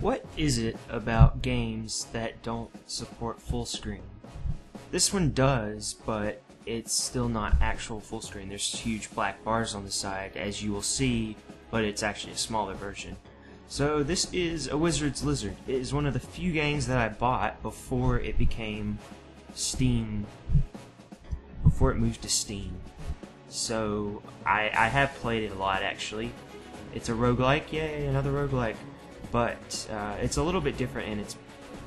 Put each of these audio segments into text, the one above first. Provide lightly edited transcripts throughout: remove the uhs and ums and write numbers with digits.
What is it about games that don't support full screen? This one does, but it's still not actual full screen. There's huge black bars on the side, as you will see, but it's actually a smaller version. So this is A Wizard's Lizard. It is one of the few games that I bought before it became Steam, before it moved to Steam. So I have played it a lot, actually. It's a roguelike, yay, another roguelike. But it's a little bit different in its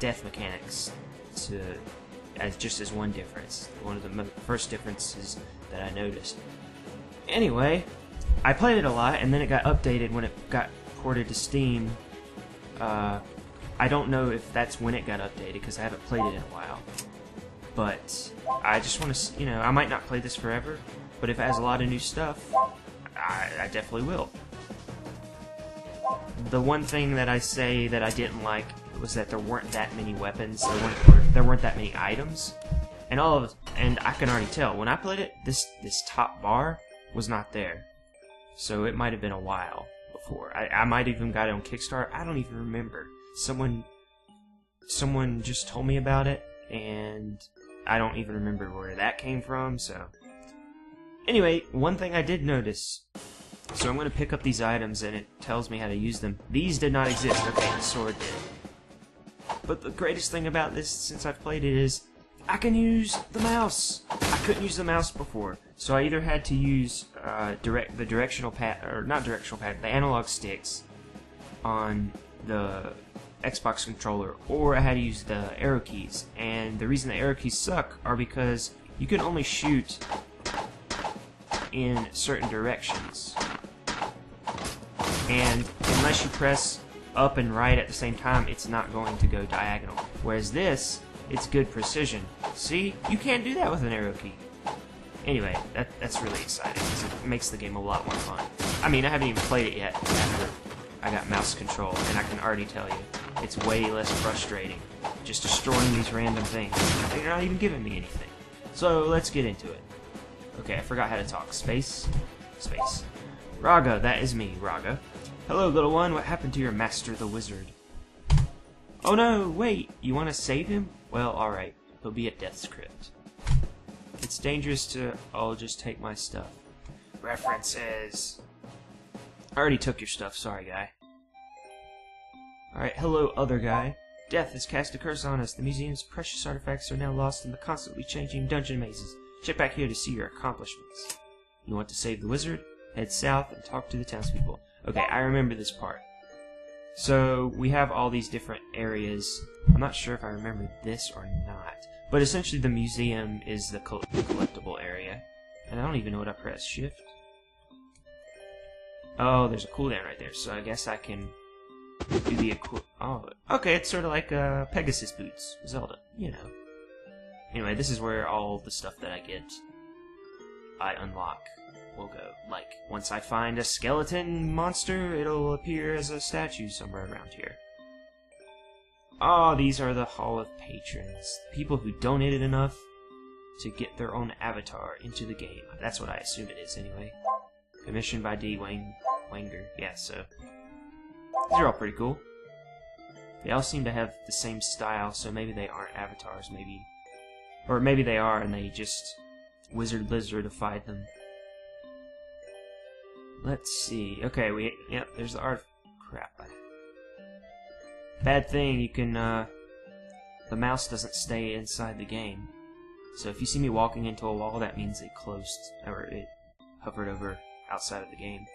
death mechanics, as one difference. One of the first differences that I noticed. Anyway, I played it a lot, and then it got updated when it got ported to Steam. I don't know if that's when it got updated, because I haven't played it in a while. But I just want to, I might not play this forever, but if it has a lot of new stuff, I definitely will. The one thing that I say that I didn't like was that there weren't that many weapons, there weren't that many items, and I can already tell when I played it, this top bar was not there, so it might have been a while before. I might have even got it on Kickstarter. I don't even remember. Someone just told me about it, and I don't even remember where that came from. So anyway, one thing I did notice. So I'm going to pick up these items and it tells me how to use them. These did not exist. Okay, the sword did. But the greatest thing about this, since I've played it, is I can use the mouse. I couldn't use the mouse before. So I either had to use the directional pad, or not directional pad, the analog sticks on the Xbox controller, or I had to use the arrow keys. And the reason the arrow keys suck are because you can only shoot in certain directions. And unless you press up and right at the same time, it's not going to go diagonal. Whereas this, it's good precision. See? You can't do that with an arrow key. Anyway, that's really exciting, because it makes the game a lot more fun. I mean, I haven't even played it yet after I got mouse control, and I can already tell you, it's way less frustrating just destroying these random things. They're not even giving me anything. So, let's get into it. Okay, I forgot how to talk. Space. Space. Raga, that is me, Raga. Hello, little one. What happened to your master, the wizard? Oh no, wait. You want to save him? Well, alright. He'll be at death's crypt. It's dangerous to... I'll just take my stuff. References. I already took your stuff. Sorry, guy. Alright, hello, other guy. Death has cast a curse on us. The museum's precious artifacts are now lost in the constantly changing dungeon mazes. Check back here to see your accomplishments. You want to save the wizard? Head south and talk to the townspeople. Okay, I remember this part. So, we have all these different areas. I'm not sure if I remember this or not. But essentially the museum is the collectible area. And I don't even know what I pressed. Shift? Oh, there's a cooldown right there. So I guess I can do the oh, okay, it's sort of like Pegasus boots. Zelda, you know. Anyway, this is where all the stuff that I unlock will go. Like, once I find a skeleton monster, it'll appear as a statue somewhere around here. Oh, these are the Hall of Patrons. People who donated enough to get their own avatar into the game. That's what I assume it is, anyway. Commissioned by D. Wanger. Yeah, so... These are all pretty cool. They all seem to have the same style, so maybe they aren't avatars, maybe... Or maybe they are, and they just lizardified them. Let's see. Okay, yep, there's the art. Crap. Bad thing, you can, the mouse doesn't stay inside the game. So if you see me walking into a wall, that means it closed, or it hovered over outside of the game.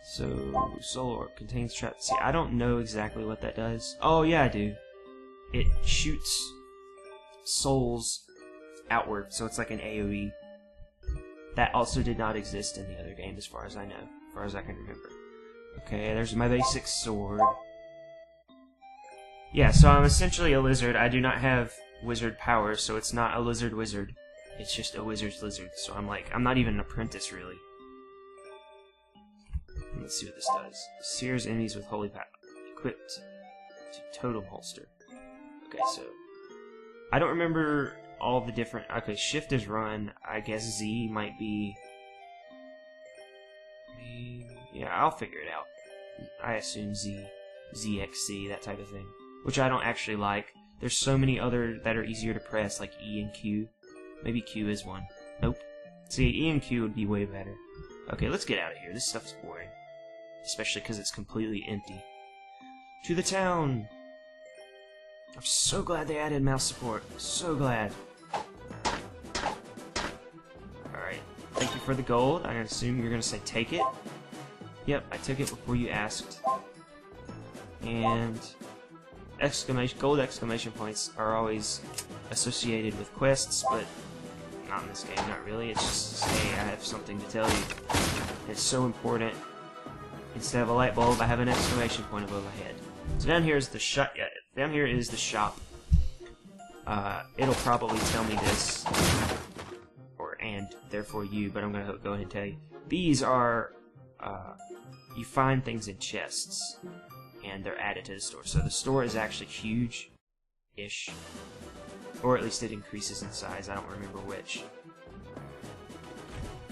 So, soul orb contains trap. See, I don't know exactly what that does. Oh, yeah, I do. It shoots souls outward, so it's like an AoE. That also did not exist in the other game, as far as I know, as far as I can remember. Okay, there's my basic sword. Yeah, so I'm essentially a lizard. I do not have wizard powers, so it's not a lizard wizard. It's just a wizard's lizard. So I'm not even an apprentice, really. Let's see what this does. Sears enemies with holy power. Equipped to totem holster. Okay, so I don't remember all the different... Okay, shift is run. I guess Z might be... Yeah, I'll figure it out. I assume Z. ZXC, that type of thing. Which I don't actually like. There's so many other that are easier to press, like E and Q. Maybe Q is one. Nope. See, E and Q would be way better. Okay, let's get out of here. This stuff's boring. Especially because it's completely empty. To the town! I'm so glad they added mouse support. So glad. Alright. Thank you for the gold. I assume you're going to say take it. Yep, I took it before you asked. And gold exclamation points are always associated with quests, but not in this game, not really. It's just to say I have something to tell you. It's so important. Instead of a light bulb, I have an exclamation point above my head. So down here is the shop. Down here is the shop. It'll probably tell me this, and therefore you, but I'm gonna go ahead and tell you. These are you find things in chests, and they're added to the store. So the store is actually huge-ish, or at least it increases in size. I don't remember which.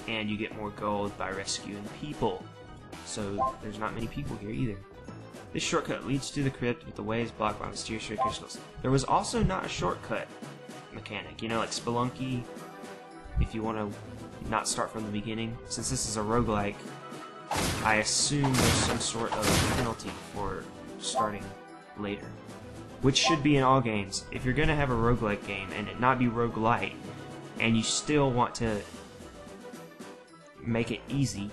And you get more gold by rescuing people. So there's not many people here either. This shortcut leads to the crypt, but the way is blocked by mysterious crystals. There was also not a shortcut mechanic. You know, like Spelunky, if you want to not start from the beginning. Since this is a roguelike, I assume there's some sort of penalty for starting later. Which should be in all games. If you're going to have a roguelike game and it not be roguelite, and you still want to make it easy,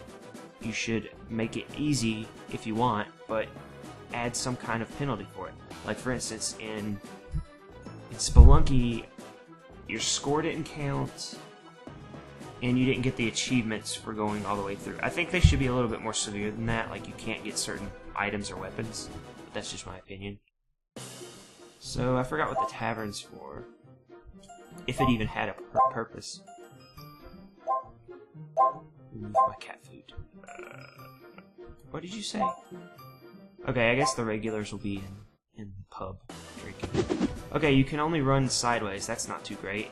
you should make it easy if you want, but add some kind of penalty for it. Like for instance, in Spelunky, your score didn't count, and you didn't get the achievements for going all the way through. I think they should be a little bit more severe than that, like you can't get certain items or weapons, but that's just my opinion. So I forgot what the tavern's for, if it even had a purpose. Remove my cat food. What did you say? Okay, I guess the regulars will be in the pub drinking. Okay, you can only run sideways. That's not too great.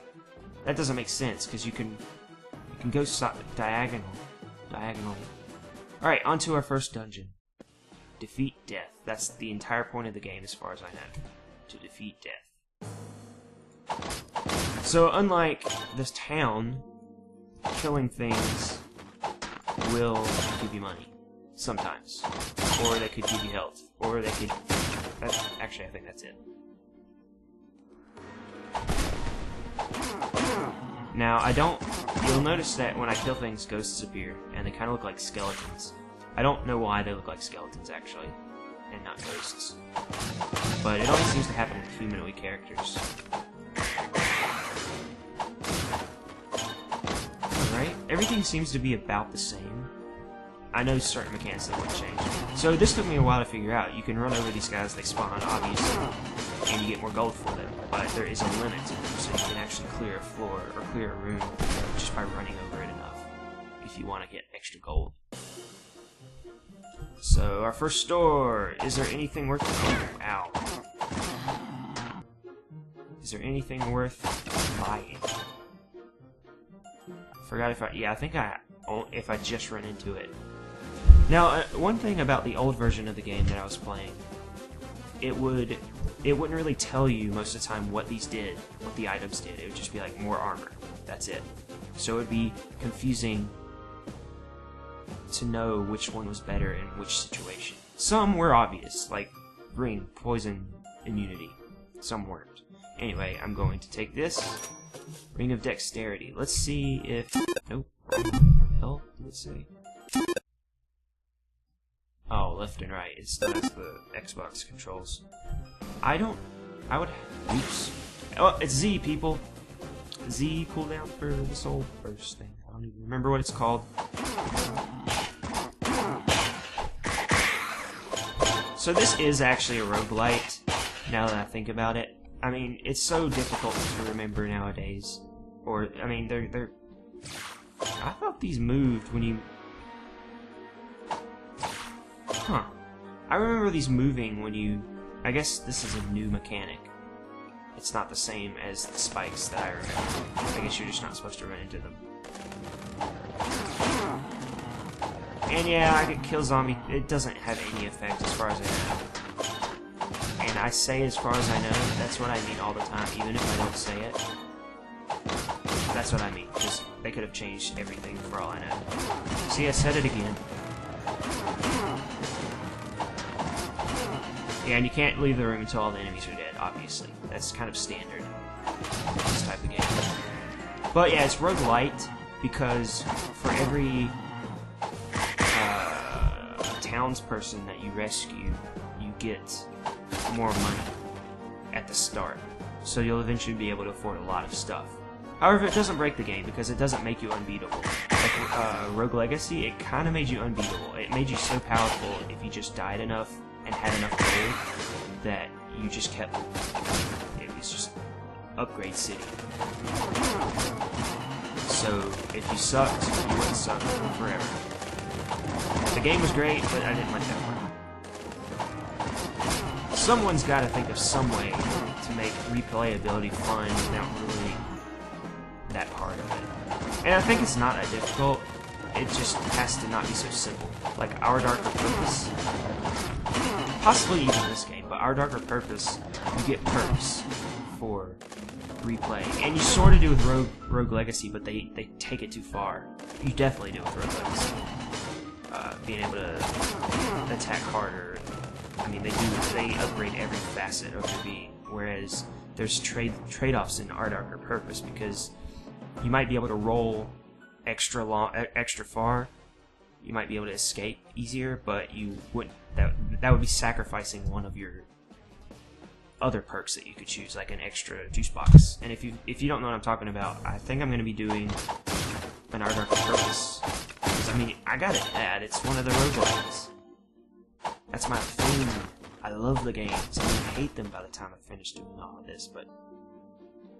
That doesn't make sense because you can go diagonally. All right, on to our first dungeon. Defeat death. That's the entire point of the game, as far as I know. To defeat death. So unlike this town, killing things will give you money. Sometimes. Or they could give you health. Or they could... Actually, I think that's it. Now, you'll notice that when I kill things, ghosts appear, and they kind of look like skeletons. I don't know why they look like skeletons, actually, and not ghosts. But it always seems to happen with humanoid characters. Alright, everything seems to be about the same. I know certain mechanics that won't change. So this took me a while to figure out. You can run over these guys, they spawn, obviously, and you get more gold for them. But there is a limit to them, so you can actually clear a floor or clear a room just by running over it enough if you want to get extra gold. So our first store. Is there anything worth? Oh, ow. Is there anything worth buying? Forgot if I think if I just run into it. Now, one thing about the old version of the game that I was playing, it wouldn't really tell you most of the time what these did, what the items did. It would just be like more armor. That's it. So it would be confusing to know which one was better in which situation. Some were obvious, like ring, poison, immunity. Some weren't. Anyway, I'm going to take this ring of dexterity. Let's see if... Nope. Hell, did it say? Oh, left and right. That's the Xbox controls. Oops. Oh, it's Z, people. Z cooldown for the soul burst thing. I don't even remember what it's called. So this is actually a roguelite, now that I think about it. I mean, it's so difficult to remember nowadays. Or, I mean, they're... I thought these moved when you... Huh. I remember these moving when you... I guess this is a new mechanic. It's not the same as the spikes that I remember. I guess you're just not supposed to run into them. And yeah, I could kill zombie. It doesn't have any effect as far as I know. I say as far as I know, that's what I mean all the time, even if I don't say it. That's what I mean, because they could have changed everything for all I know. See, I said it again. Yeah, and you can't leave the room until all the enemies are dead, obviously. That's kind of standard in this type of game. But yeah, it's roguelite, because for every townsperson that you rescue, you get more money at the start. So you'll eventually be able to afford a lot of stuff. However, it doesn't break the game because it doesn't make you unbeatable. Like Rogue Legacy, it kind of made you unbeatable. It made you so powerful if you just died enough and had enough gold that you just kept... It was just upgrade city. So if you sucked, you wouldn't suck forever. The game was great, but I didn't like that part. Someone's got to think of some way to make replayability fun without ruining that part of it. And I think it's not that difficult, it just has to not be so simple. Like Our Darker Purpose, possibly even this game, but Our Darker Purpose, you get perks for replay. And you sort of do with Rogue Legacy, but they take it too far. You definitely do with Rogue Legacy. Being able to attack harder. I mean, they upgrade every facet of your being, whereas there's trade-offs in Our Darker Purpose, because you might be able to roll extra far, you might be able to escape easier, but you wouldn't. That would be sacrificing one of your other perks that you could choose, like an extra juice box. And if you don't know what I'm talking about, I think I'm going to be doing an Our Darker Purpose. I mean, I got it bad. It's one of the roguelikes. That's my thing. I love the games. I'm gonna hate them by the time I finish doing all of this, but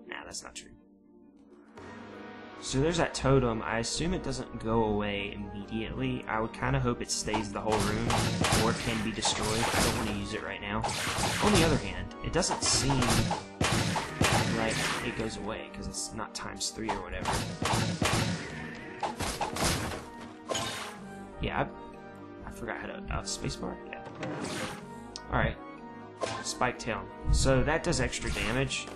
nah, that's not true. So there's that totem. I assume it doesn't go away immediately. I would kind of hope it stays the whole room, or it can be destroyed. I don't want to use it right now. On the other hand, it doesn't seem like it goes away, because it's not ×3 or whatever. Yeah, I forgot how to... spacebar? Yeah. Alright. Spike tail. So that does extra damage.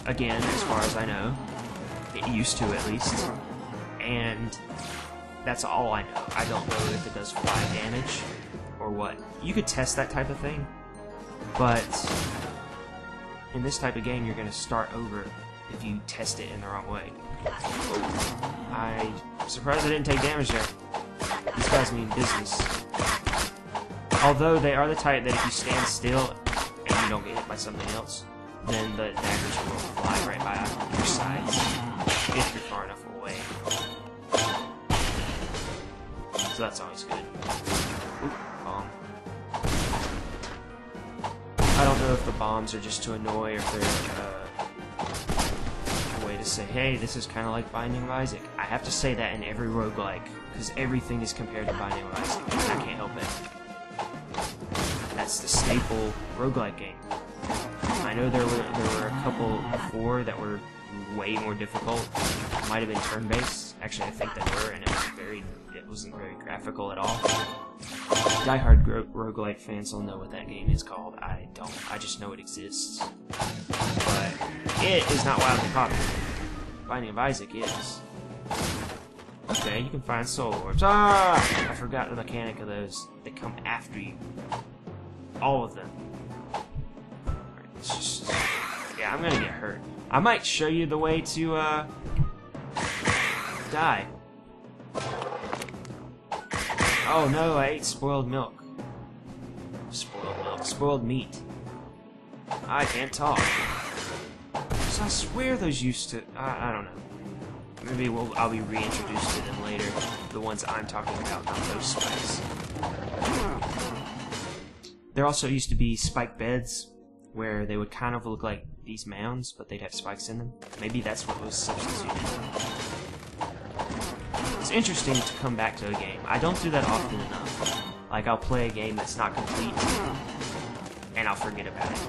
Again, as far as I know. It used to, at least. And that's all I know. I don't know if it does fly damage or what. You could test that type of thing, but in this type of game, you're going to start over if you test it in the wrong way. I'm surprised I didn't take damage there. These guys mean business. Although they are the type that if you stand still and you don't get hit by something else, then the daggers will fly right by your sides if you're far enough away. So that's always good. Ooh, bomb. I don't know if the bombs are just to annoy or if they're a way to say, hey, this is kind of like Binding of Isaac. I have to say that in every roguelike, because everything is compared to Binding of Isaac. I can't help it. That's the staple roguelike game. I know there were a couple before that were way more difficult. Might have been turn-based. Actually, I think they were, and it wasn't very graphical at all. Die-hard roguelike fans will know what that game is called. I don't. I just know it exists. But it is not wildly popular. Binding of Isaac is. Okay, you can find soul orbs. Ah! I forgot the mechanic of those. They come after you. All of them. It's just... yeah, I'm gonna get hurt. I might show you the way to, die. Oh no, I ate spoiled milk. Spoiled milk. Spoiled meat. I can't talk. So I swear those used to... I don't know. Maybe I'll be reintroduced to them later. The ones I'm talking about, not those spikes. There also used to be spike beds, where they would kind of look like these mounds, but they'd have spikes in them. Maybe that's what was substituted. It's interesting to come back to a game. I don't do that often enough. Like, I'll play a game that's not complete, and I'll forget about it.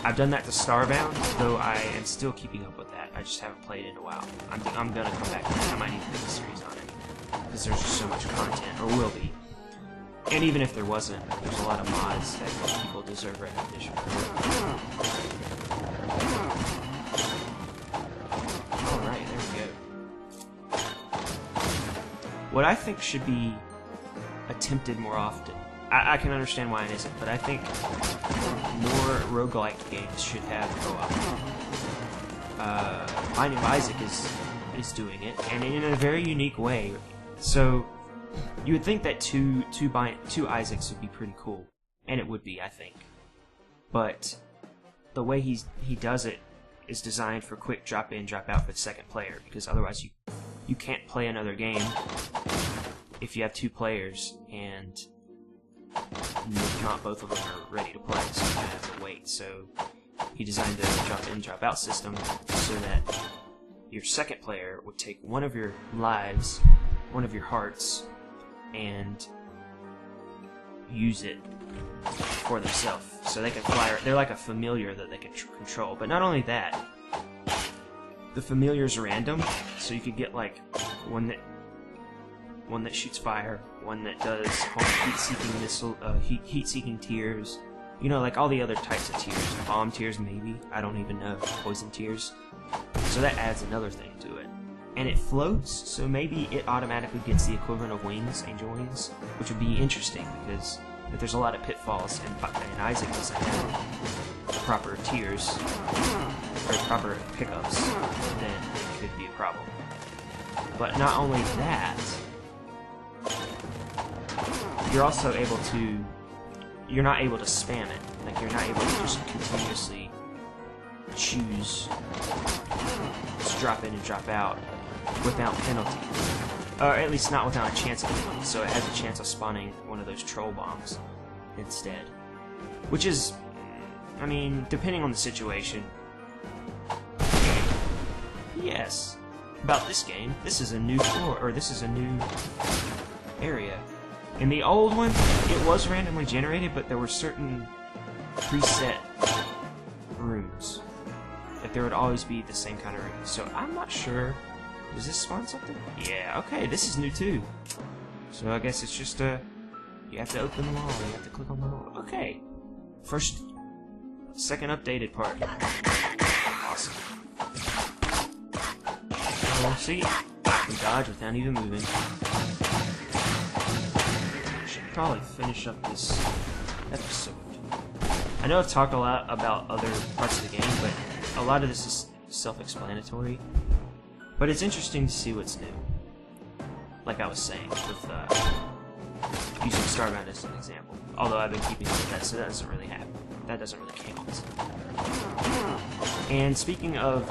I've done that to Starbound, though I am still keeping up with that. I just haven't played it in a while. I'm gonna come back to that. I might even make a series on it, because there's just so much content, or will be. And even if there wasn't, there's a lot of mods that people deserve recognition for. Alright, there we go. What I think should be attempted more often, I can understand why it isn't, but I think more roguelike games should have co-op. Binding of Isaac is doing it, and in a very unique way. So you would think that two Isaacs would be pretty cool, and it would be, I think. But the way he does it is designed for quick drop in, drop out for the second player, because otherwise you can't play another game if you have two players and not both of them are ready to play, so you have to wait. So he designed the drop in, drop out system so that your second player would take one of your lives, one of your hearts, and use it for themselves. So they can fly. They're like a familiar that they can control. But not only that, the familiar's random, so you could get like one that shoots fire, one that does heat-seeking missile, heat-seeking tears. You know, like all the other types of tears. Bomb tears, maybe. I don't even know. Poison tears. So that adds another thing to it. And it floats, so maybe it automatically gets the equivalent of wings, angel wings, which would be interesting, because if there's a lot of pitfalls and Isaac doesn't have the proper tears, or proper pickups, then it could be a problem. But not only that, you're also able to, you're not able to spam it. Like, you're not able to just continuously choose to drop in and drop out without penalty. Or at least not without a chance of penalty, so it has a chance of spawning one of those troll bombs instead. Which is, I mean, depending on the situation. Yes. About this game, this is a new floor, or this is a new area. In the old one, it was randomly generated, but there were certain preset rooms. Like, there would always be the same kind of room. So, I'm not sure. Does this spawn something? Yeah, okay, this is new too. So, I guess it's just, you have to open them all, you have to click on them all. Okay. Second updated part. Awesome. Oh, see? I can dodge without even moving. Should probably finish up this episode. I know I've talked a lot about other parts of the game, but a lot of this is self-explanatory. But it's interesting to see what's new. Like I was saying, with using Starbound as an example. Although I've been keeping up with that, so that doesn't really happen. That doesn't really count. And speaking of,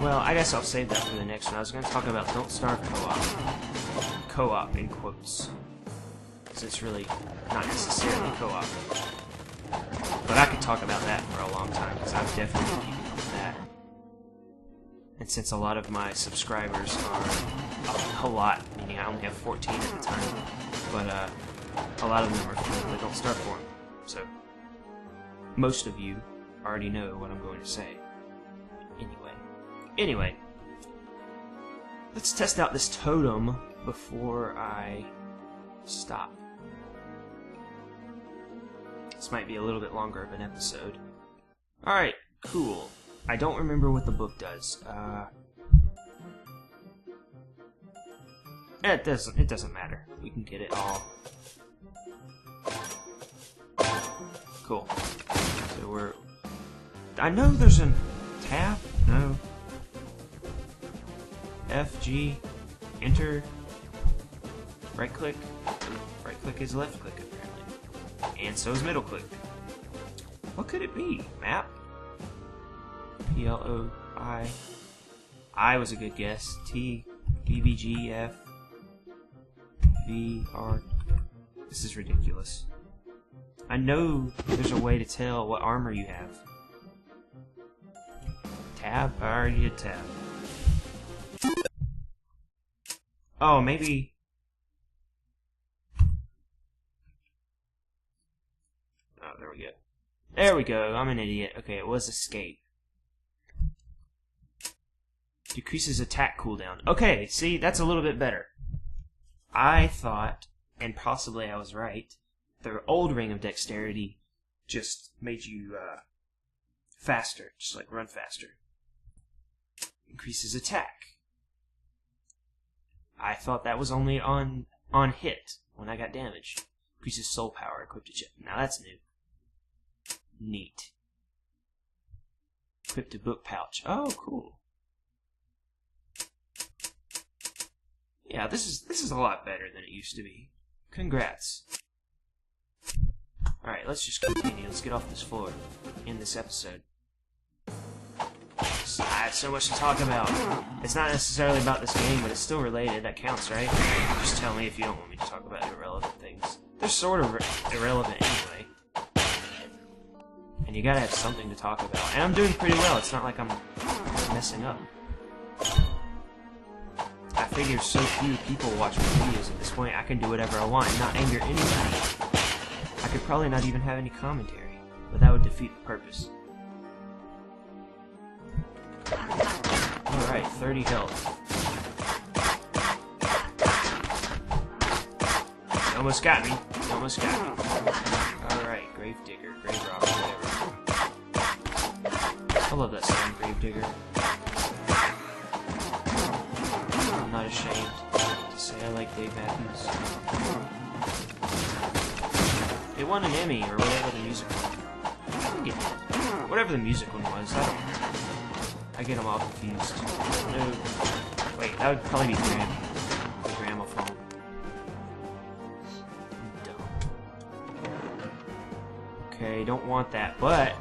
well, I guess I'll save that for the next one. I was going to talk about Don't Starve co-op. Co-op in quotes. Because it's really not necessarily co-op. But I could talk about that for a long time, because I've definitely been keeping up with that. And since a lot of my subscribers are a lot, meaning I only have 14 at the time, but a lot of them are from the Don't Starve forum. So, most of you already know what I'm going to say. Anyway, let's test out this totem before I stop. This might be a little bit longer of an episode. Alright, cool. I don't remember what the book does. It doesn't matter. We can get it all. Cool. So I know there's a tab. No. F, G, enter, right click. Right click is left click apparently. And so is middle click. What could it be? Map? P-L-O-I. I was a good guess. T, D, B, G, F, V, R. This is ridiculous. I know there's a way to tell what armor you have. Tab? I already did tab. Oh, maybe... Oh, there we go. There we go, I'm an idiot. Okay, it was escape. Decreases attack cooldown. Okay, see, that's a little bit better. I thought and possibly I was right, the old Ring of Dexterity just made you faster, just like run faster. Increases attack. I thought that was only on hit when I got damaged. Increases soul power, equipped to chip. Now that's new. Neat. Equipped to book pouch. Oh, cool. Yeah, this is a lot better than it used to be. Congrats. Alright, let's just continue. Let's get off this floor in this episode. I have so much to talk about. It's not necessarily about this game, but it's still related. That counts, right? Just tell me if you don't want me to talk about irrelevant things. They're sort of irrelevant anyway. And you gotta have something to talk about. And I'm doing pretty well. It's not like I'm messing up. I figure so few people watch my videos at this point, I can do whatever I want and not anger anybody. I could probably not even have any commentary, but that would defeat the purpose. Alright, 30 health. You almost got me. You almost got me. Alright, Gravedigger, Grave Robber, whatever. I love that song, Gravedigger. I'm not ashamed to say I like Dave Matthews. It won an Emmy, or whatever the music one. I think it did. Whatever the music one was, I get them all confused. No. Wait, that would probably be Grammy. The gramophone. I'm dumb. Okay, don't want that, but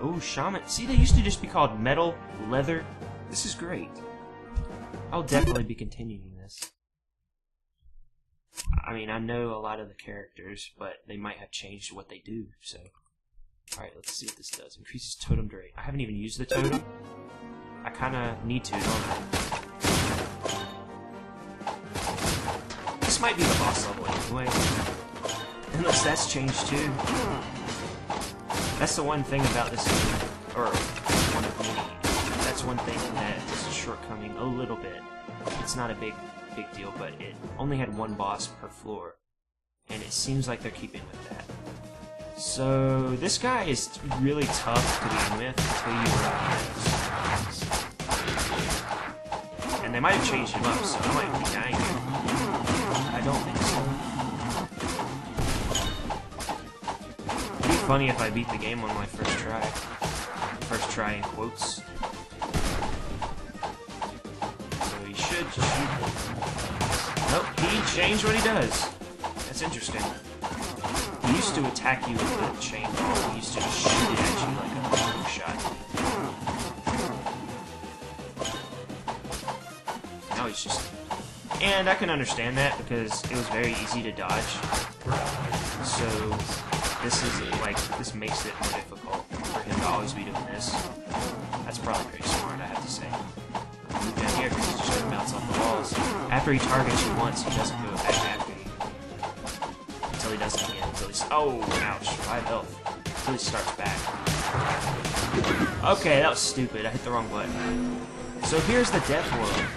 oh, Shaman. See, they used to just be called Metal, Leather. This is great. I'll definitely be continuing this. I mean, I know a lot of the characters, but they might have changed what they do, so. Alright, let's see what this does. Increases totem rate. I haven't even used the totem. I kinda need to, don't I? This might be the boss level anyway. Unless that's changed too. That's the one thing about this game, or one of many. That's one thing that is a shortcoming a little bit. It's not a big deal, but it only had one boss per floor. And it seems like they're keeping with that. So, this guy is really tough to begin with until you and they might have changed him up, so I might be dying here. I don't think so. It'd be funny if I beat the game on my first try. First try in quotes. So he should just shoot. Nope, he changed what he does. That's interesting. He used to attack you with the chainball. He used to just shoot it at you like a hook shot. Now he's just... And I can understand that because it was very easy to dodge. So this is like, this makes it more difficult for him to always be doing this. That's probably very smart, I have to say. Move down here because he's just going to bounce off the walls. After he targets you once, he doesn't do it back after you. Until he does it again. Until he's... Oh, ouch. 5 health. Until he starts back. Okay, that was stupid. I hit the wrong button. So here's the death world.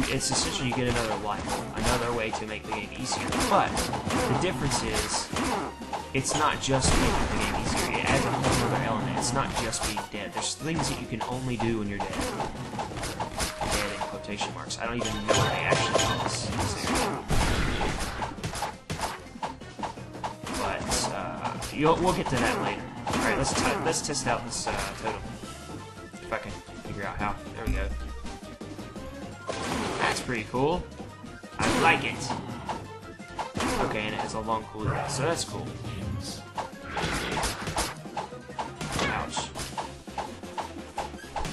It's essentially you get another life. Another way to make the game easier. But the difference is, it's not just making the game easier. It adds a whole other element. It's not just being dead. There's things that you can only do when you're dead. Dead in quotation marks. I don't even know what they actually call this area. But we'll get to that later. All right, let's test out this totem. If I can figure out how. There we go. That's pretty cool. I like it. Okay, and it has a long cooldown, so that's cool. Ouch.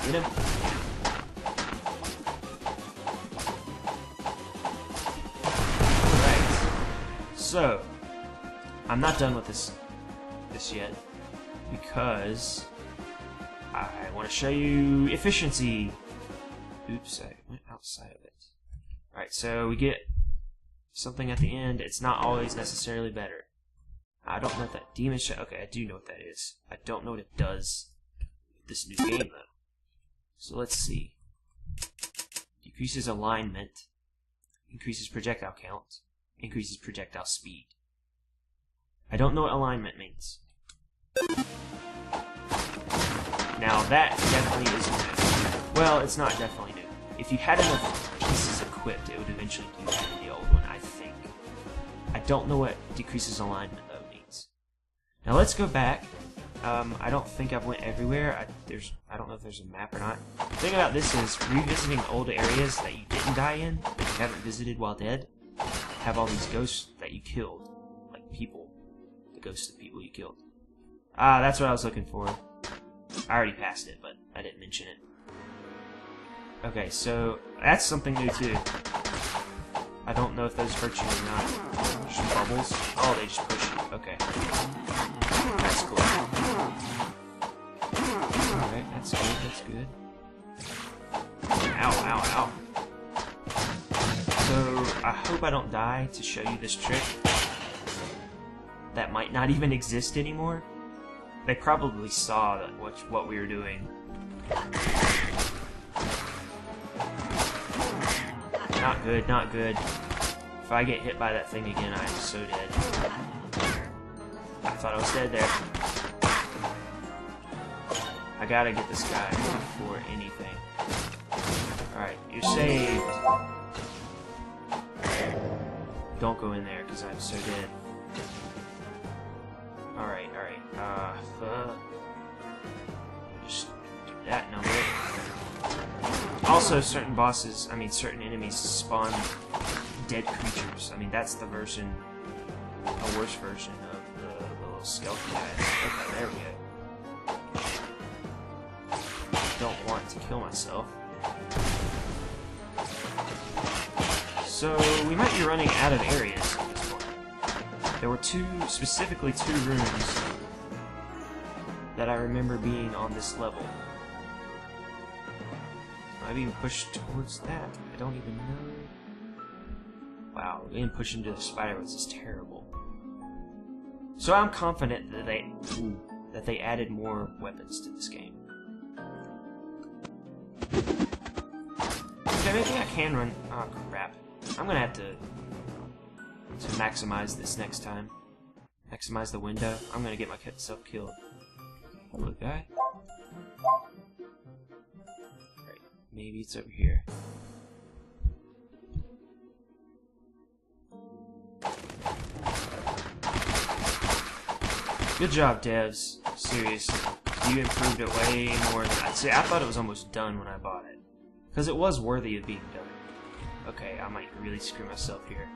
Get him. Alright. So, I'm not done with this yet, because I want to show you efficiency. Oops, I went outside of it. Alright, so we get something at the end. It's not always necessarily better. I don't know what that demon shot... Okay, I do know what that is. I don't know what it does with this new game, though. So let's see. Decreases alignment. Increases projectile count. increases projectile speed. I don't know what alignment means. Now that definitely is new. Well, it's not definitely new. If you had enough pieces equipped, it would eventually do that in the old one, I think. I don't know what decreases alignment though means. Now let's go back. I don't think I've went everywhere. I don't know if there's a map or not. The thing about this is revisiting old areas that you didn't die in, that you haven't visited while dead, have all these ghosts that you killed, like people, the ghosts of people you killed. Ah, that's what I was looking for. I already passed it, but I didn't mention it. Okay, so that's something new too. I don't know if those hurt you or not. Just bubbles. Oh, they just push you. Okay. That's cool. Alright, that's good, that's good. Ow, ow, ow. So, I hope I don't die to show you this trick. That might not even exist anymore. They probably saw that what we were doing. Not good, not good. If I get hit by that thing again, I'm so dead. I thought I was dead there. I gotta get this guy before anything. Alright, you're saved. Don't go in there, because I'm so dead. Alright, alright. Just do that number. Also, certain bosses, certain enemies spawn dead creatures. That's the version, a worse version of the little skeleton guys. Okay, there we go. Don't want to kill myself. So, we might be running out of areas at this point. There were specifically two rooms that I remember being on this level. I've even pushed towards that. I don't even know. Wow, being pushed into the spiderwebs is terrible. So I'm confident that they added more weapons to this game. Okay, maybe I can run. Oh crap! I'm gonna have to maximize this next time. Maximize the window. I'm gonna get myself killed. Hello, guy. Maybe it's over here. Good job, devs. Seriously. You improved it way more than I... See, I thought it was almost done when I bought it. Because it was worthy of being done. Okay, I might really screw myself here.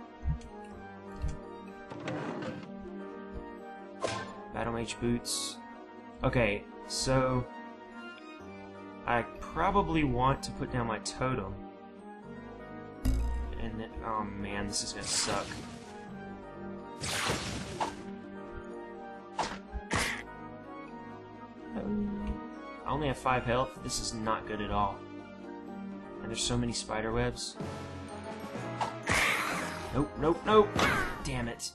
Battle Mage boots. Okay, so... I probably want to put down my totem. And then, oh man, this is gonna suck. I only have 5 health. This is not good at all. And there's so many spider webs. Nope, nope, nope. Damn it.